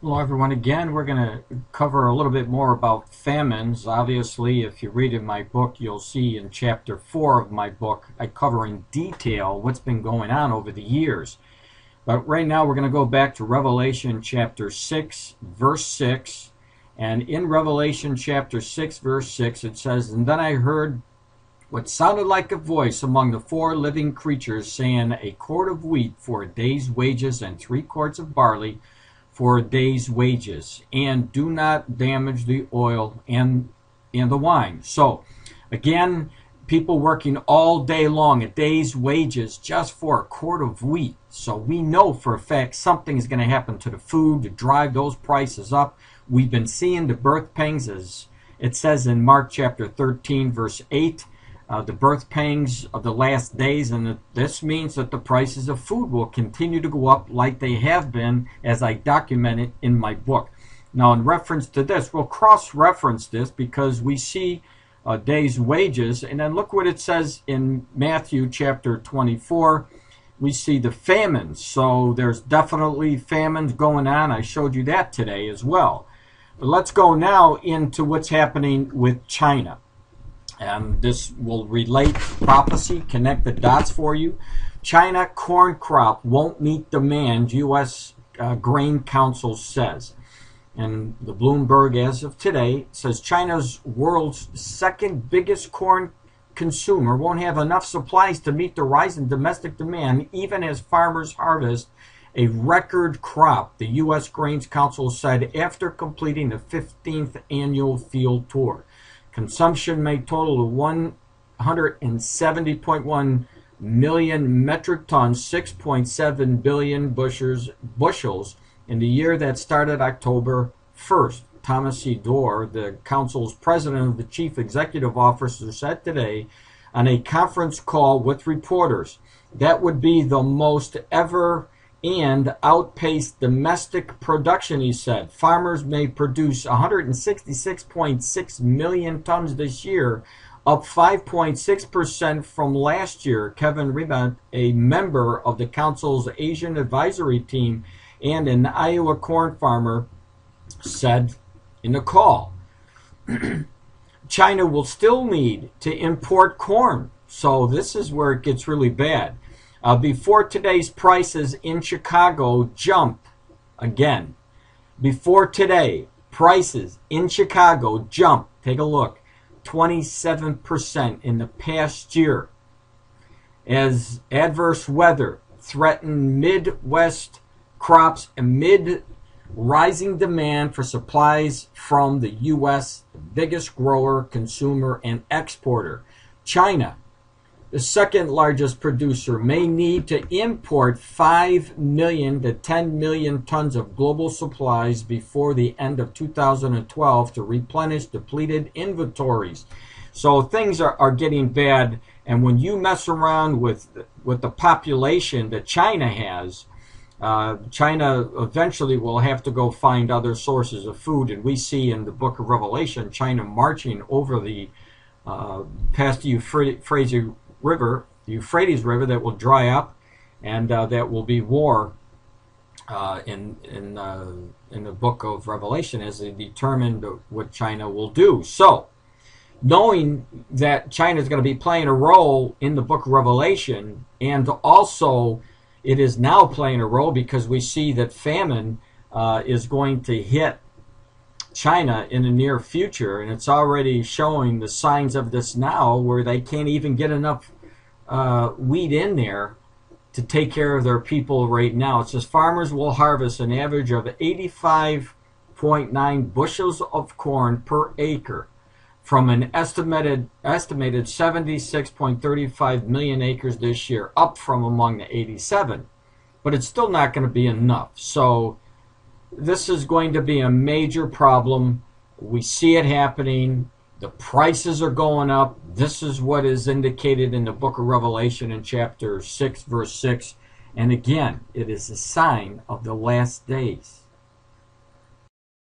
Hello everyone. Again, we're going to cover a little bit more about famines. Obviously, if you read in my book, you'll see in chapter 4 of my book, I cover in detail what's been going on over the years. But right now we're going to go back to Revelation chapter 6, verse 6. And in Revelation chapter 6, verse 6, it says, "And then I heard what sounded like a voice among the four living creatures saying, a quart of wheat for a day's wages and 3 quarts of barley for a day's wages, and do not damage the oil and the wine." So again, people working all day long, a day's wages just for a quart of wheat. So we know for a fact something is going to happen to the food to drive those prices up. We've been seeing the birth pangs, as it says in Mark chapter 13 verse 8, the birth pangs of the last days, and this means that the prices of food will continue to go up like they have been, as I documented in my book. Now, in reference to this, we'll cross-reference this because we see a day's wages, and then look what it says in Matthew chapter 24. We see the famines, so there's definitely famines going on. I showed you that today as well. But let's go now into what's happening with China. And this will relate prophecy, connect the dots for you. China corn crop won't meet demand, U.S. Grain Council says. And the Bloomberg, as of today, says China's world's second biggest corn consumer won't have enough supplies to meet the rise in domestic demand, even as farmers harvest a record crop, the U.S. Grains Council said after completing the 15th annual field tour. Consumption may total to 170.1 million metric tons, 6.7 billion bushels in the year that started October 1st. Thomas E. Dorr, the council's president of the chief executive officer, said today on a conference call with reporters that would be the most ever and outpaced domestic production, he said. Farmers may produce 166.6 million tons this year, up 5.6% from last year. Kevin Ribot, a member of the council's Asian advisory team and an Iowa corn farmer, said in the call. China will still need to import corn, so this is where it gets really bad. Before today's prices in Chicago jump again. Before today, prices in Chicago jump, take a look, 27% in the past year, as adverse weather threatened Midwest crops amid rising demand for supplies from the U.S., the biggest grower, consumer, and exporter. China, the second largest producer, may need to import 5 million to 10 million tons of global supplies before the end of 2012 to replenish depleted inventories. So things are getting bad, and when you mess around with the population that China has, China eventually will have to go find other sources of food. And we see in the book of Revelation China marching over the past the Euphrates River that will dry up, and that will be war in the book of Revelation as they determine what China will do. So, knowing that China is going to be playing a role in the book of Revelation, and also it is now playing a role because we see that famine is going to hit China in the near future, and it's already showing the signs of this now, where they can't even get enough wheat in there to take care of their people right now. It says farmers will harvest an average of 85.9 bushels of corn per acre from an estimated 76.35 million acres this year, up from among the 87. But it's still not going to be enough. So this is going to be a major problem. We see it happening. The prices are going up. This is what is indicated in the book of Revelation in chapter 6, verse 6. And again, it is a sign of the last days.